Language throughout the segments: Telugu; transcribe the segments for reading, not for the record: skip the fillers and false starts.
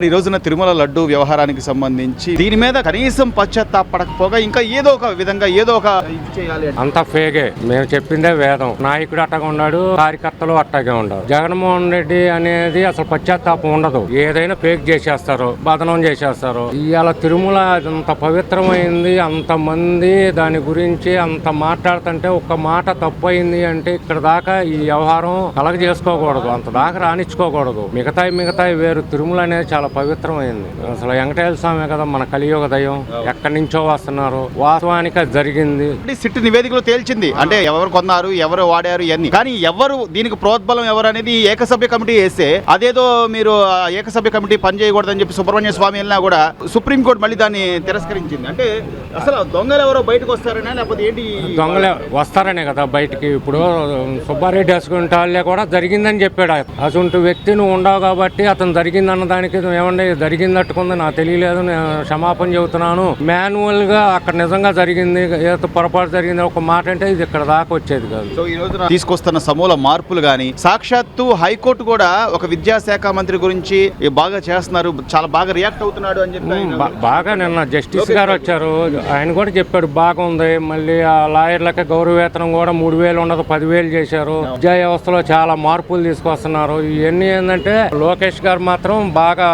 ఈ రోజున తిరుమల లడ్డు వ్యవహారానికి సంబంధించి దీని మీద కనీసం పశ్చాత్తాపడకపోగా ఇంకా ఏదో ఒక విధంగా ఏదో ఒక ఇది చేయాలి. అంత ఫేగే. మేము చెప్పిందే వేదం. నాయకుడు అట్టగా ఉన్నాడు, కార్యకర్తలు అట్టగే ఉండరు. జగన్మోహన్ రెడ్డి అనేది అసలు పశ్చాత్తాపం ఉండదు. ఏదైనా ఫేక్ చేసేస్తారు, బదనం చేసేస్తారు. ఇవాళ తిరుమల అంత పవిత్రమైంది, అంత మంది దాని గురించి అంత మాట్లాడుతుంటే ఒక్క మాట తప్పు అయింది అంటే ఇక్కడ దాకా ఈ వ్యవహారం కలగ చేసుకోకూడదు, అంత దాకా రాణించుకోకూడదు. మిగతాయి వేరు. తిరుమల అనేది చాలా పవిత్రమైంది. అసలు వెంకటేశ్వర స్వామి కదా మన కలియుగ దైవం. ఎక్కడి నుంచో వస్తున్నారు. వాస్తవానికి అది జరిగింది. సిట్ నివేదికలో తేల్చింది. అంటే ఎవరు కొన్నారు, ఎవరు వాడారు ఇవన్నీ. కానీ ఎవరు దీనికి ప్రోద్బలం ఎవరు అనేది ఏకసభ్య కమిటీ వేస్తే అదేదో మీరు ఏకసభ్య కమిటీ పనిచేయకూడదని చెప్పి సుబ్రహ్మణ్య స్వామి వెళ్ళినా కూడా సుప్రీంకోర్టు మళ్ళీ దాన్ని తిరస్కరించింది. అంటే అసలు దొంగలు ఎవరో బయటకు వస్తారనే లేకపోతే ఏంటి? దొంగలు వస్తారనే కదా బయటికి. ఇప్పుడు సుబ్బారెడ్డి అసుకుంటే వాళ్ళే కూడా జరిగిందని చెప్పాడు. అసుంటి వ్యక్తి నువ్వు ఉండవు కాబట్టి అతను జరిగిందన్న దానికి ఏమంటే జరిగిందట్టుకుంది నాకు తెలియలేదు, నేను క్షమాపణ చెబుతున్నాను. మాన్యువల్ గా అక్కడ నిజంగా జరిగింది, ఏదో పొరపాటు జరిగింది ఒక మాట అంటే ఇది ఇక్కడ దాకా వచ్చేది కాదు. సో ఈ రోజున తీసుకొస్తున్న సమూల మార్పులు గానీ సాక్షాత్తు హైకోర్టు కూడా ఒక విద్యాశాఖ మంత్రి గురించి బాగా చేస్తున్నారు, చాలా బాగా రియాక్ట్ అవుతున్నాడు అని చెప్పి బాగా నిన్న జస్టిస్ గారు వచ్చారు, ఆయన కూడా చెప్పాడు బాగుంది. మళ్ళీ ఆ లాయర్లకి గౌరవవేతనం కూడా 3,000 ఉండదు 10,000 చేశారు. విద్యా వ్యవస్థలో చాలా మార్పులు తీసుకొస్తున్నారు. ఇవన్నీ ఏంటంటే లోకేష్ గారు మాత్రం బాగా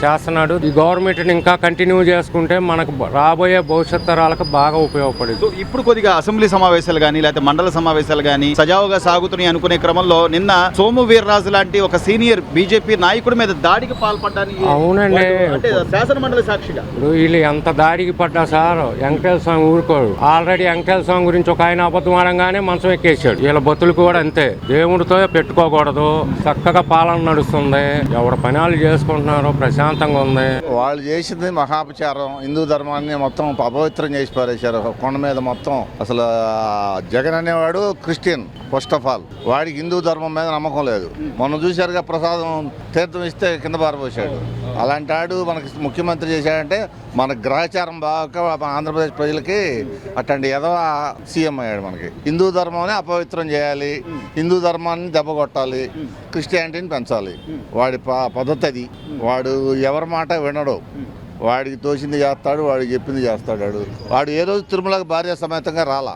చేస్తున్నాడు. ఈ గవర్నమెంట్ ఇంకా కంటిన్యూ చేసుకుంటే మనకు రాబోయే భవిష్యత్ తరాలకు బాగా ఉపయోగపడేది. ఇప్పుడు కొద్దిగా అసెంబ్లీ సమావేశాలు కానీ లేకపోతే మండల సమావేశాలు కానీ సజావుగా సాగుతున్నాయి అనుకునే క్రమంలో నిన్న సోము వీర్రాజు లాంటి ఒక సీనియర్ బీజేపీ నాయకుడి మీద దాడికి పాల్పడడానికి అవునండి శాసన మండలి సాక్షిగా ఇప్పుడు వీళ్ళు ఎంత దాడికి పడ్డా సార్ వెంకటేశ్వర స్వామి ఊరుకోడు. ఆల్రెడీ వెంకటేశ్వర స్వామి గురించి ఒక ఆయన అబద్ధం ఆడంగానే మనసం ఎక్కేసాడు. వీళ్ళ బతులకు కూడా అంతే. దేవుడితో పెట్టుకోకూడదు, చక్కగా పాలన నడుస్తుంది, ఎవరి పనాలు చేసుకుంటున్నారు, ప్రశాంతంగా ఉంది. వాళ్ళు చేసింది మహాపచారం. హిందూ ధర్మాన్ని మొత్తం అపవిత్రం చేసి పారేశారు. కొండ మీద మొత్తం అసలు జగన్ అనేవాడు క్రిస్టియన్ ఫస్ట్ ఆఫ్ ఆల్. వాడికి హిందూ ధర్మం మీద నమ్మకం లేదు. మొన్న చూశారుగా ప్రసాదం తీర్థం ఇస్తే కింద పారిపోసాడు. అలాంటి వాడు మనకి ముఖ్యమంత్రి చేశాడంటే మన గ్రహచారం బాగా ఆంధ్రప్రదేశ్ ప్రజలకి అట్లాంటి ఏదో సీఎం అయ్యాడు. మనకి హిందూ ధర్మాన్ని అపవిత్రం చేయాలి, హిందూ ధర్మాన్ని దెబ్బ కొట్టాలి, క్రిస్టియానిటీని పెంచాలి. వాడి పద్ధతి అది. వాడు ఎవరి మాట వినడు, వాడికి తోచింది చేస్తాడు, వాడికి చెప్పింది చేస్తాడు. వాడు ఏ రోజు తిరుమలకి భార్య సమేతంగా రాలా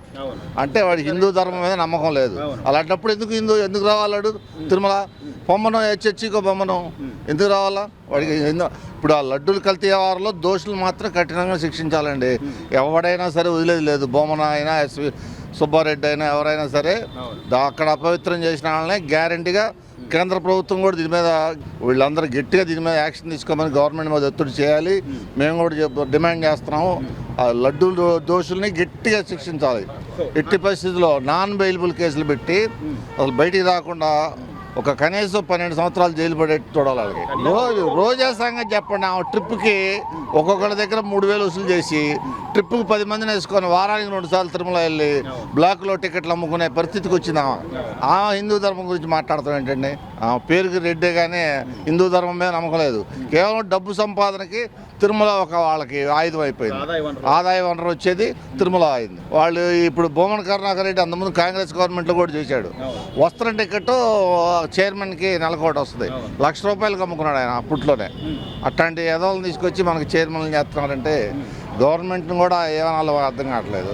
అంటే వాడి హిందూ ధర్మం మీద నమ్మకం లేదు. అలాంటప్పుడు ఎందుకు రావాలాడు తిరుమల? బొమ్మను హెచ్చెచ్చికో బొమ్మను ఎందుకు రావాలా వాడికి? ఇప్పుడు ఆ లడ్డూలు కల్తీ వ్యవహారంలో దోషులు మాత్రం కఠినంగా శిక్షించాలండి. ఎవడైనా సరే వదిలేదు లేదు. బొమ్మన అయినా సుబ్బారెడ్డి అయినా ఎవరైనా సరే అక్కడ అపవిత్రం చేసిన వాళ్ళని గ్యారంటీగా కేంద్ర ప్రభుత్వం కూడా దీని మీద వీళ్ళందరూ గట్టిగా దీని మీద యాక్షన్ తీసుకోమని గవర్నమెంట్ మీద ఒత్తిడి చేయాలి. మేము కూడా డిమాండ్ చేస్తున్నాము. ఆ లడ్డూలు దోషుల్ని గట్టిగా శిక్షించాలి. ఎట్టి పరిస్థితుల్లో నాన్ బెయిలబుల్ కేసులు పెట్టి అసలు బయటికి రాకుండా ఒక కనీసం 12 సంవత్సరాలు జైలు పడేట్టు చూడాలి వాళ్ళకి. రోజా సంగతి చెప్పండి. ఆ ట్రిప్కి ఒక్కొక్కరి దగ్గర 3,000 వసూలు చేసి ట్రిప్కి 10 మందిని వేసుకొని వారానికి 2 సార్లు తిరుమల వెళ్ళి బ్లాక్లో టికెట్లు అమ్ముకునే పరిస్థితికి వచ్చింది. ఆ హిందూ ధర్మం గురించి మాట్లాడతాం ఏంటండి? ఆ పేరుకి రెడ్డే కానీ హిందూ ధర్మం మీద నమ్మకం లేదు. కేవలం డబ్బు సంపాదనకి తిరుమల ఒక వాళ్ళకి ఆయుధం అయిపోయింది. ఆదాయ వనరు వచ్చేది తిరుమల అయింది. వాళ్ళు ఇప్పుడు బొమ్మన కరుణాకర్ రెడ్డి అంతకుముందు కాంగ్రెస్ గవర్నమెంట్లో కూడా చేశాడు. వస్త్రం టికెట్ చైర్మన్కి నెలకోటి వస్తుంది. ₹1,00,000 అమ్ముకున్నాడు ఆయన అప్పట్లోనే. అట్లాంటి ఎదవలను తీసుకొచ్చి మనకి చైర్మన్లు చేస్తున్నారంటే గవర్నమెంట్ని కూడా ఏమనాలో అర్థం కావట్లేదు.